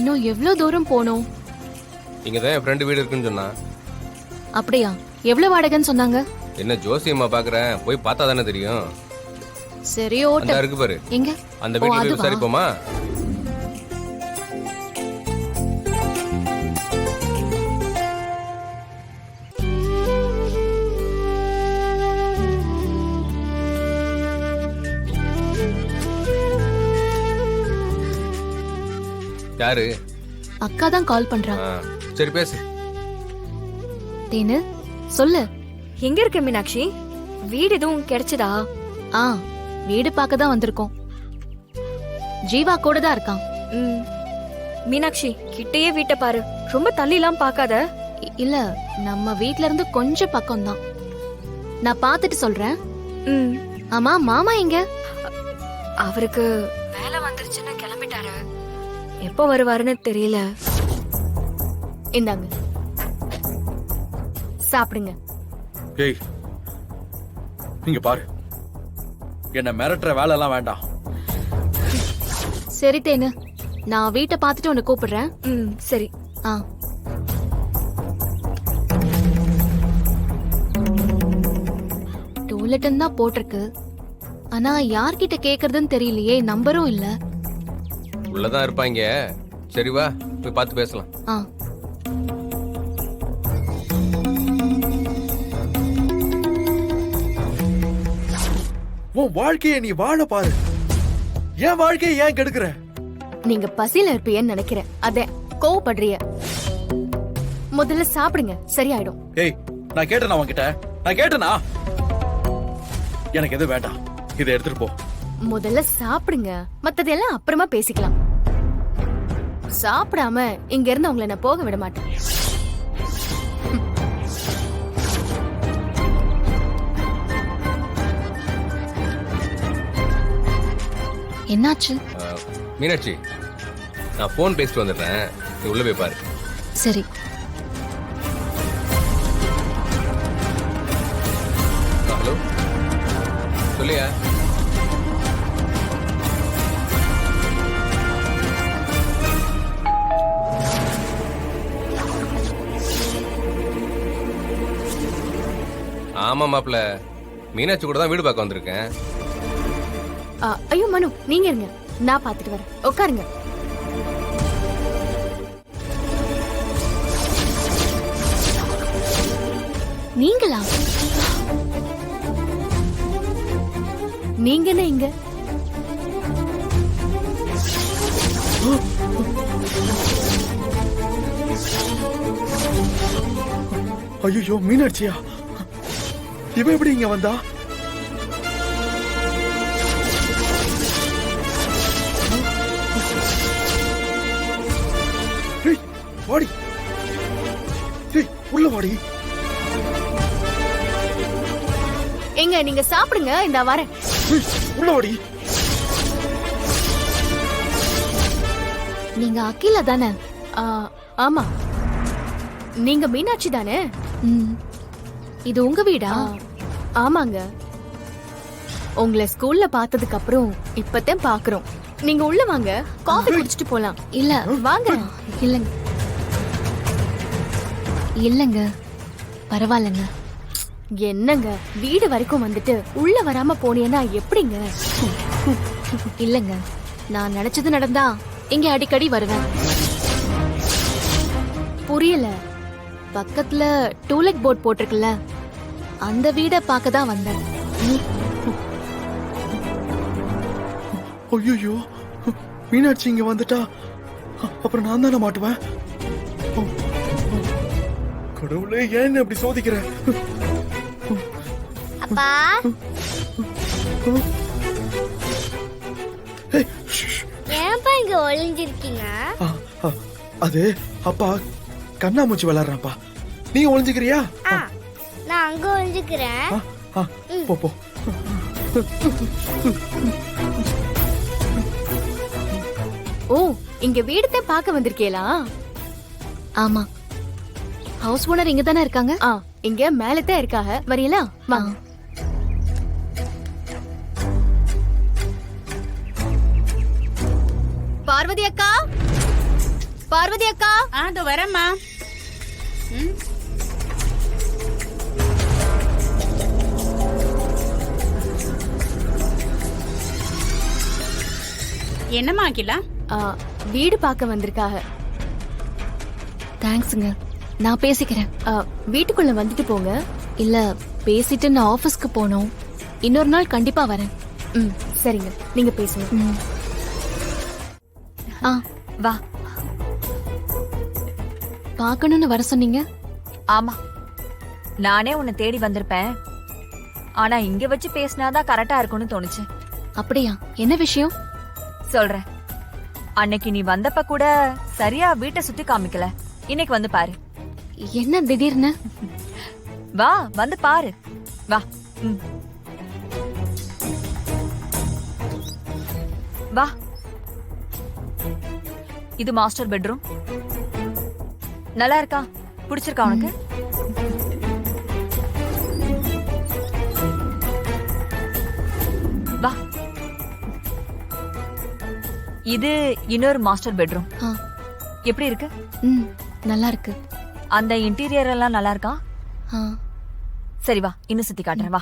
இன்னும் எவ்வளவு தூரம் போகணும்? இங்கதான் என் ஃப்ரெண்டு வீடு இருக்குன்னு சொன்னா. அப்படியா? எவ்வளவு வாடகைன்னு சொன்னாங்க? என்ன ஜோசியம்மா பாக்குறேன், போய் பார்த்தா தானே தெரியும். சரி அந்த ஓட்ட. இருக்கு பாரு, எங்க? அந்த வீட்டுல போய் அதுவா? விசாரிப்போமா? யாரு? அக்கா தான் கால் பண்றா. ஆ, சரி பேசு. தேனு சொல்லு. எங்க இருக்க மீனாட்சி? வீடு எதுவும் கிடைச்சதா? ஆ, வீடு பார்க்க தான் வந்திருக்கோம். ஜீவா கூட தான் இருக்கான். ம். மீனாட்சி கிட்டேயே வீட்டை பாரு, ரொம்ப தள்ளிலாம் பார்க்காத. இல்ல, நம்ம வீட்ல இருந்து கொஞ்சம் பக்கம் தான். நான் பார்த்துட்டு சொல்றேன். ம். ஆமா, மாமா எங்க? அவருக்கு வேலை வந்துருச்சுன்னு கிளம்பிட்டாரு. எப்போ வருவாருன்னு தெரியல. இந்தாங்க, சாப்பிடுங்க. ஏய், இங்க பாரு, என்ன மிரட்டுற வேலை எல்லாம் வேண்டாம். சரி தேனு, நான் வீட்டை பார்த்துட்டு உன்னை கூப்பிடுறேன். ம், சரி. ஆ. டூலெட்டன் தான் போட்டிருக்கு. ஆனா யார்கிட்ட கேக்குறதுன்னு தெரியலையே, நம்பரும் இல்ல. உள்ளதான் இருப்பாங்க. சரி வா, போய் பார்த்து பேசலாம். ஆ. உன் வாழ்க்கையை நீ வாழ பாரு, என் வாழ்க்கையை ஏன் கெடுக்கிற? நீங்க பசியில இருப்பீன்னு நினைக்கிறேன், அதே கோவப்படுறிய. முதல்ல சாப்பிடுங்க, சரியாயிடும். ஏய், நான் கேட்டேனா உன்கிட்ட? நான் கேட்டேனா? எனக்கு எதுவும் வேண்டாம், இதை எடுத்துட்டு போ. முதல்ல சாப்பிடுங்க, மத்ததெல்லாம் அப்புறமா பேசிக்கலாம். சாப்பிடாம இங்க இருந்து உங்களை நான் போக விட மாட்டேன். என்னாச்சு? மீனாட்சி, நான் போன் பேசிட்டு வந்துடுறேன், நீ உள்ள போய் பாரு. சரி. ஹலோ, சொல்லியா? ஆமா மாப்ள, மீனாட்சி கூட தான் வீடு பார்க்க வந்திருக்கேன். ஐயோ மனு, நீங்க இருங்க, நான் பாத்துட்டு வரேன். உட்காருங்க. நீங்களா? நீங்க என்ன இங்க? ஐயோ, மீனாட்சியா? இவ எப்படி இங்க வந்தா? ஏய், வாடி. ஏய், உள்ள வாடி. எங்க நீங்க சாப்பிடுங்க, இந்த வரேன். ஏய், உள்ள வாடி. நீங்க அகிலா தானே? ஆமா. நீங்க மீனாட்சி தானே? இது உங்க வீடா? ஆமாங்க. உங்களை ஸ்கூல்ல பார்த்ததுக்கு அப்புறம் இப்பதான் பாக்குறோம். நீங்க உள்ள வாங்க, காஃபி குடிச்சிட்டு போலாம். இல்ல வாங்க. இல்லங்க இல்லங்க, பரவாயில்லங்க. என்னங்க, வீடு வரைக்கும் வந்துட்டு உள்ள வராம போனீங்கன்னா எப்படிங்க? இல்லங்க, நான் நினைச்சது நடந்தா இங்க அடிக்கடி வருவேன். புரியல. பக்கத்துல டூலெட் போர்ட் போட்டிருக்குல்ல, அந்த வீட பார்க்க தான் வந்தேன். ஐயோ, மீனாட்சி இங்க வந்துட்டா அப்புறம் நான் தானே மாட்டுவேன். கடவுளே, ஏன் அப்படி சோதிக்கிற? அப்பா, ஏய், ஷ். ஏன்பா இங்க ஒளிஞ்சிருக்கீங்க? அது அப்பா கண்ணாமூச்சி விளையாடுறான்ப்பா. நீ ஒளிஞ்சுக்கிறியா? நான் அங்க ஒளிஞ்சுக்கிறேன். போ போ. ஓ, இங்க வீடத்தை பார்க்க வந்திருக்கீங்களா? ஆமா. ஹவுஸ் ஓனர் இங்க தானே இருக்காங்க? இங்க மேலதான் இருக்காங்க. வரீங்களா? வாங்க. பார்வதி அக்கா, பார்வதி அக்கா அதோ வரேம்மா. ம். என்னம்மா அகிலா? ஆ, வீடு பார்க்க வந்திருக்காக. தேங்க்ஸுங்க, நான் பேசிக்கிறேன். வீட்டுக்குள்ள வந்துட்டு போங்க. இல்ல, பேசிட்டு நான் ஆபீஸ்க்கு போகணும். இன்னொரு நாள் கண்டிப்பா வரேன். ம் சரிங்க, நீங்க பேசுங்க. ம். ஆ, வா. பார்க்கணும்னு வர சொன்னீங்க? ஆமா, நானே உன்னை தேடி வந்திருப்பேன். ஆனா இங்க வச்சு பேசினாதான் கரெக்டா இருக்கும்னு தோணுச்சு. அப்படியா? என்ன விஷயம்? சொல்றேன். அன்னைக்கு நீ வந்தப்ப கூட சரியா வீட்டை சுத்தி காமிக்கல. இன்னைக்கு வந்து பாரு. என்ன திடீர்னு? வா, வந்து பாரு. வா. ம். வா. இது மாஸ்டர் பெட்ரூம். நல்லா இருக்கா? பிடிச்சிருக்கா உனக்கு? வா. இது இன்னொரு மாஸ்டர் பெட்ரூம். ஆ, எப்படி இருக்கு? ம், நல்லா இருக்கு. அந்த இன்டீரியர் எல்லாம் நல்லா இருக்கா? ஆ, சரி வா, இன்னும் சுத்தி காட்டுறேன். வா.